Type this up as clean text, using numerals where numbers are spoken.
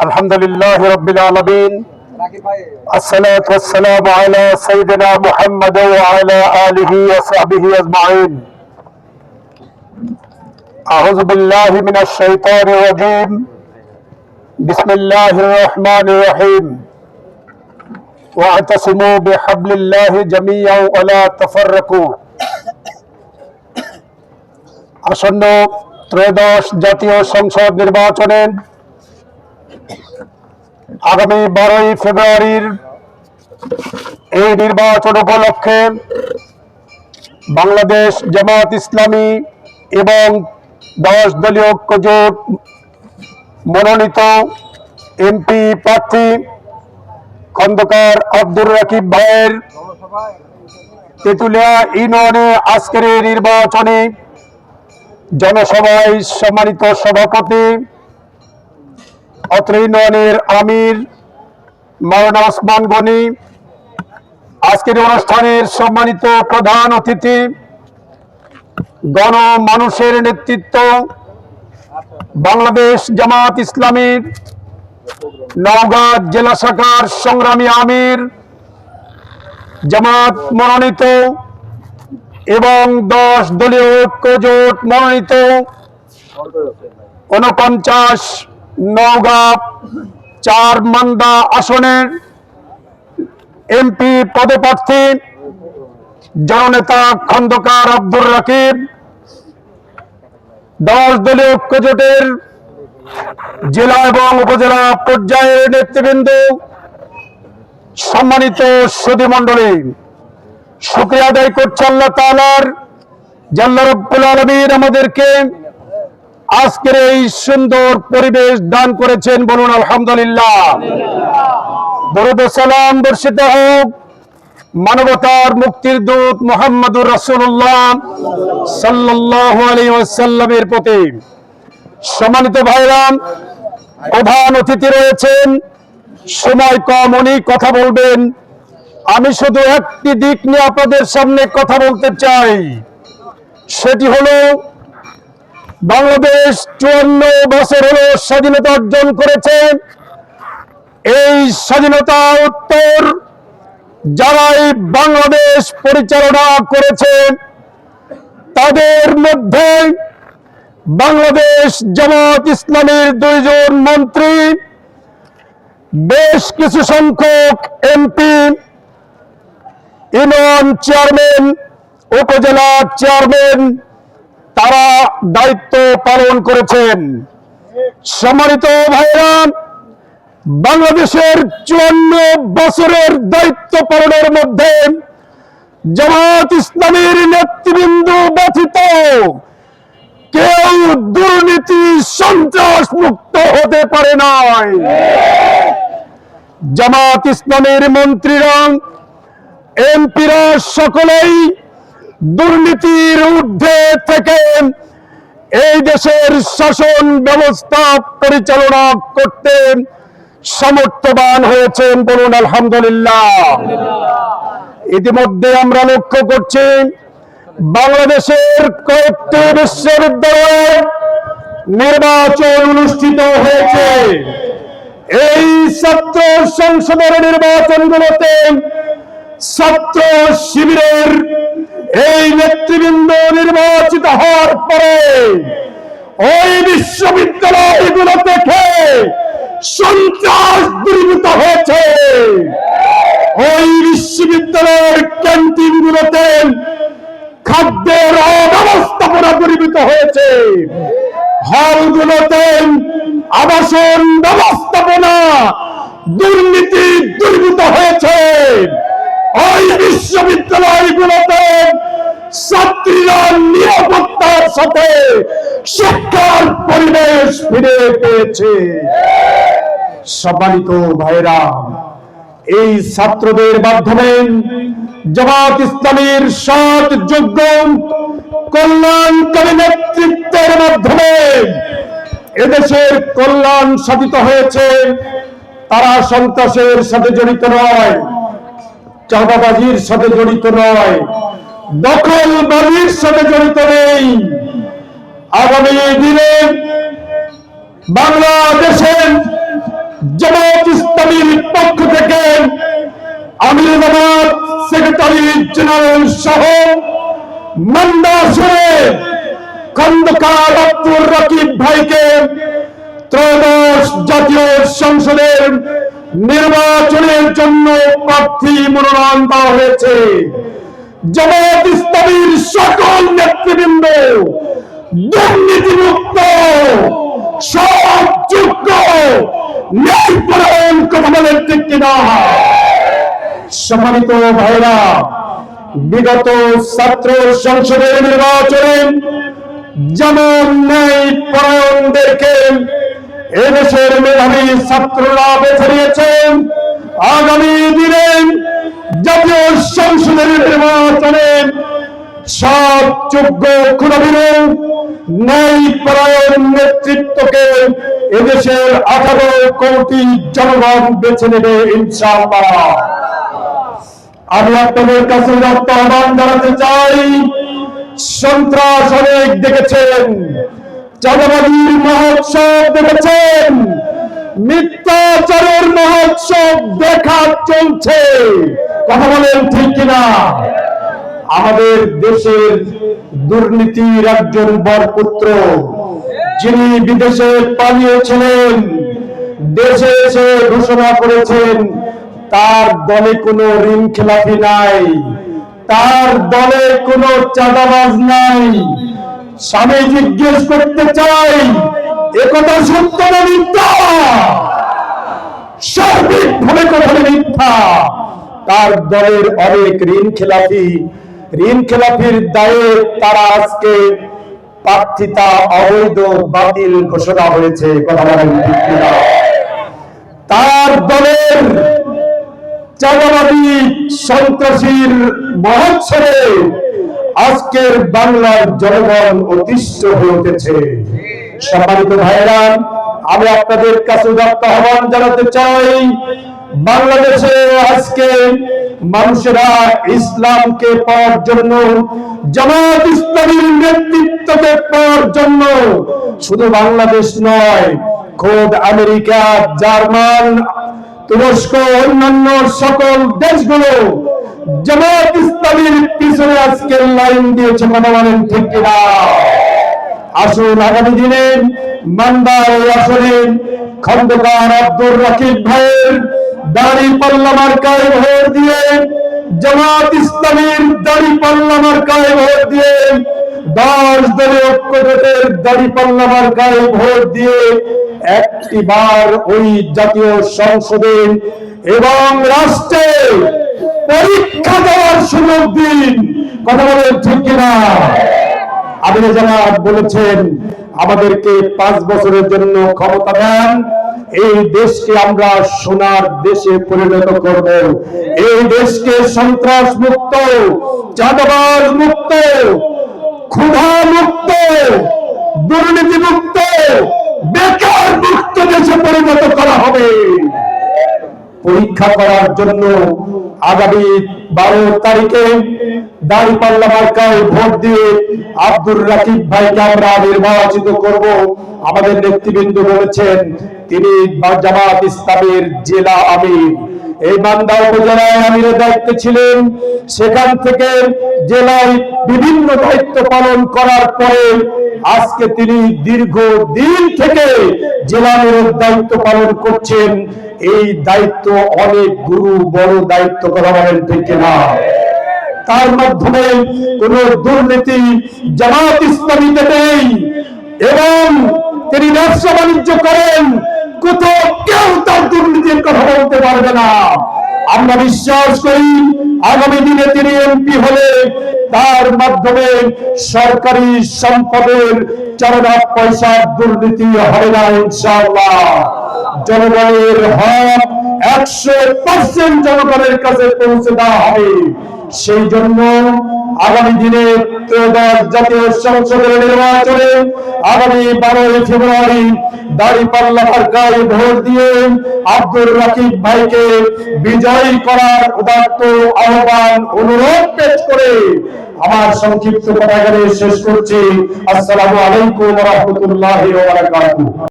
আলহামদুলিল্লাহি রাব্বিল আলামিন আসসালাতু ওয়াসসালামু আলা সাইয়্যিদিনা মুহাম্মাদ ওয়া আলা আলিহি ওয়া সাহবিহি আজমাইন আউযু বিল্লাহি মিনাশ শাইতানির রাজীম বিসমিল্লাহির রহমানির রহিম ওয়া'তাসিমু বিহাবলিল্লাহি জামিআন ওয়া লা তাফাররাকু। আসন্ন ত্রয়োদশ জাতীয় সংসদ নির্বাচনে আগামী 12ই ফেব্রুয়ারির এই নির্বাচন উপলক্ষে বাংলাদেশ জামায়াত ইসলামী এবং 10 দলীয় ঐক্যজোট মনোনীত এমপি প্রার্থী খন্দকার আব্দুর রাকিব ভাইয়ের তেঁতুলিয়া ইউনিয়নে আজকের এই নির্বাচনে জনসভায় সম্মানিত সভাপতি অত্র ইউনিয়নের আমির মাওলানা ওসমান গনি, আজকের অনুষ্ঠানের সম্মানিত প্রধান অতিথি, গণমানুষের নেতৃত্ব বাংলাদেশ জামায়াত ইসলামীর নওগাঁ জেলা শাখার সংগ্রামী আমির, জামাত মনোনীত এবং 10 দলীয় ঐক্যজোট মনোনীত 49 নওগাঁ 4 মান্দা আসনের এমপি পদপ্রার্থী জননেতা খন্দকার আব্দুর রাকিব, 10 দলীয় ঐক্যজোটের জেলা এবং উপজেলা পর্যায়ের নেতৃবৃন্দ, সম্মানিত সুধীমণ্ডলী, শুকরিয়া আদায় করছি আল্লাহ তাআলার যে আল্লাহ রাব্বুল আলামিন আমাদেরকে আজকের এই সুন্দর পরিবেশ দান করেছেন। বলুন আলহামদুলিল্লাহ। দরুদ ও সালাম বর্ষিত হোক মানবতার মুক্তির দূত মুহাম্মদুর রাসূলুল্লাহ সাল্লাল্লাহু আলাইহি ওয়াসাল্লামের প্রতি। সম্মানিত ভাইরা, প্রধান অতিথি রয়েছেন, সময় কম, উনি কথা বলবেন। আমি শুধু একটি দিক নিয়ে আপনাদের সামনে কথা বলতে চাই, সেটি হলো বাংলাদেশ 54 বছর হলো স্বাধীনতা অর্জন করেছে। এই স্বাধীনতা উত্তর যারাই বাংলাদেশ পরিচালনা করেছে তাদের মধ্যে বাংলাদেশ জামায়াত ইসলামীর 2 জন মন্ত্রী, বেশ কিছু সংখ্যক এমপি, ইউনিয়ন চেয়ারম্যান, উপজেলা চেয়ারম্যান, তারা দায়িত্ব পালন করেছেন। সম্মানিত ভাইরা, বাংলাদেশের 54 বছরের দায়িত্ব পালনের মধ্যে জামায়াত ইসলামীর নেতৃবৃন্দ ব্যতীত কেউ দুর্নীতি সন্ত্রাস মুক্ত হতে পারে নাই। জামায়াত ইসলামীর মন্ত্রীরা, এমপিরা সকলেই দুর্নীতির ঊর্ধ্বে থেকে এই দেশের শাসন ব্যবস্থা পরিচালনা করতে সমর্থবান হয়েছেন। বলুন আলহামদুলিল্লাহ। ইতিমধ্যে আমরা লক্ষ্য করছি বাংলাদেশের কয়েকটি বিশ্ববিদ্যালয়ে নির্বাচন অনুষ্ঠিত হয়েছে। এই ছাত্র সংসদের নির্বাচনগুলোতে ছাত্র শিবিরের এই নেতৃবৃন্দ নির্বাচিত হওয়ার পরে ওই বিশ্ববিদ্যালয়গুলো থেকে সন্ত্রাস দূরীভূত হয়েছে। ওই বিশ্ববিদ্যালয়ের ক্যান্টিনগুলোতে খাদ্যের অব্যবস্থাপনা দূরীভূত হয়েছে। হলগুলোতে আবাসন ব্যবস্থাপনা দুর্নীতি দূরীভূত হয়েছে। ওই বিশ্ববিদ্যালয়গুলোতে ছাত্রীরা নিরাপত্তার সাথে শিক্ষার পরিবেশ ফিরে পেয়েছে। সম্মানিত ভাইরা, এই ছাত্রদের মাধ্যমে জামায়াত ইসলামীর সৎ যোগ্য কল্যাণকারী নেতৃত্বের মাধ্যমে এদেশের কল্যাণ সাধিত হয়েছে। তারা সন্ত্রাসের সাথে জড়িত নয়, চাঁদাবাজির সাথে জড়িত নয়, দখলবাজির সাথে জড়িত নেই। আগামী দিনে বাংলাদেশের ব্রিগেডিয়ার জেনারেল সহ মন্দাসরে খন্দকার আব্দুর রকিব ভাইকে ত্রয়োদশ জাতীয় সংসদের নির্বাচনের জন্য প্রার্থী মনোনয়ন দেওয়া হয়েছে। জামায়াত ইসলামীর সকল নেতৃবৃন্দ দুর্নীতিমুক্ত, সৎ, যোগ্য, ন্যায়পরায়ণ কথা বলেন ঠিক কিনা? সম্মানিত ভাইরা, বিগত ছাত্র সংসদের নির্বাচনে যেমন ন্যায়পরায়ণদেরকে এদেশের মেধাবী ছাত্ররা বেছে নিয়েছেন, আগামী দিনে জাতীয় সংসদের নির্বাচনে সৎ, যোগ্য, ক্ষুধাবিরোধী, ন্যায়পরায়ণ নেতৃত্বকে এদেশের 18 কোটি জনগণ বেছে নেবে ইনশাআল্লাহ। আমি আপনাদের কাছে আহ্বান জানাতে চাই, সন্ত্রাস অনেক দেখেছেন, চাঁদাবাজির মহোৎসব দেখেছেন, মিথ্যাচারের মহোৎসব দেখা চলছে, কথা বলেন ঠিক কিনা? আমাদের দেশের দুর্নীতির একজন বরপুত্র, যিনি বিদেশে পালিয়েছিলেন, দেশে এসে ঘোষণা করেছেন তার দলে কোনো ঋণ খেলাপি নাই, তার দলে কোনো চাঁদাবাজ নাই। স্বামী জিজ্ঞেস করতে চাই, একথা সত্য না মিথ্যা? সার্বিকভাবে কথা মিথ্যা। তার দলের অনেক ঋণ খেলাপির দায়ে তারা আজকে প্রার্থিতা অবৈধ, বাতিল ঘোষণা হয়েছে, কথা বলেন ঠিক কিনা? তার দলের চাঁদাবাদী সন্ত্রাসীর মহোৎসবে আজকের বাংলার জনগণ অতিষ্ঠ হয়ে উঠেছে। সম্মানিত ভাইরা, আমি আপনাদের কাছে আহ্বান জানাতে চাই, বাংলাদেশে আজকে মানুষেরা ইসলামকে পাওয়ার জন্য, জামায়াত ইসলামীর নেতৃত্বকে পাওয়ার জন্য শুধু বাংলাদেশ নয়, খোদ আমেরিকা, জার্মান, তুরস্ক, অন্যান্য সকল দেশগুলো জামায়াত ইসলামীর পিছনে আজকে লাইন দিয়েছে, কথা বলেন ঠিক কিনা? আসুন আগামী দিনে মান্দার আসনে খন্দকার আব্দুর রকিব ভাইয়ের দাঁড়িপাল্লা মার্কায় ভোট দিয়ে, জামায়াত ইসলামীর দাঁড়িপাল্লা মার্কায় ভোট দিয়ে, 10 দলীয় ঐক্য জোটের দাঁড়িপাল্লা মার্কায় ভোট দিয়ে একটিবার ওই জাতীয় সংসদে এবং রাষ্ট্রে পরীক্ষা দেওয়ার সুযোগ দিন, কথা বলেন ঠিক কিনা? আমির জামাত বলেছেন আমাদেরকে 5 বছরের জন্য ক্ষমতা দেন, এই দেশকে আমরা সোনার দেশে পরিণত করব, এই দেশকে সন্ত্রাস মুক্ত, চাঁদাবাজ মুক্ত, ক্ষুধা মুক্ত, দুর্নীতি মুক্ত, বেকার মুক্ত দেশে পরিণত করা হবে। পরীক্ষা করার জন্য আগামী 12 তারিখে দাঁড়িপাল্লা মার্কায় ভোট দিয়ে আব্দুর রকিব ভাইকে আমরা নির্বাচিত করব। আমাদের নেতৃবৃন্দ বলেছেন তিনি জামায়াত ইসলামীর জেলা আমির, এই বান্দা উপজেলায় আমিরের দায়িত্বে ছিলেন, সেখান থেকে জেলায় বিভিন্ন দায়িত্ব পালন করার পরে আজকে তিনি দীর্ঘদিন থেকে জেলা আমিরের দায়িত্ব পালন করছেন। এই দায়িত্ব অনেক গুরু বড় দায়িত্ব, কথা বলেন ঠিক কিনা? তার মাধ্যমে কোন দুর্নীতি জামায়াত ইসলামীতে নেই এবং তিনি ব্যবসা বাণিজ্য করেন, কোথাও কেউ তার দুর্নীতির কথা বলতে পারবে না। আমরা বিশ্বাস করি আগামী দিনে তিনি এমপি হলে তার মাধ্যমে সরকারি সম্পদের চাঁদা পয়সার দুর্নীতি হবে না ইনশাআল্লাহ। জনগণের হক 100% জনগণের কাছে পৌঁছে দেওয়া হবে। সেই জন্য আগামী দিনে ত্রয়োদশ জাতীয় সংসদের নির্বাচনে আগামী 12 ফেব্রুয়ারি দাঁড়িপাল্লা মার্কায় ভোট দিয়ে আব্দুর রকিব ভাইকে বিজয়ী করার উদাত্ত আহ্বান, অনুরোধ পেশ করে আমার সংক্ষিপ্ত কথা এখানে শেষ করছি। আসসালামু আলাইকুম ওয়া রাহমাতুল্লাহি ওয়া বারাকাতুহু।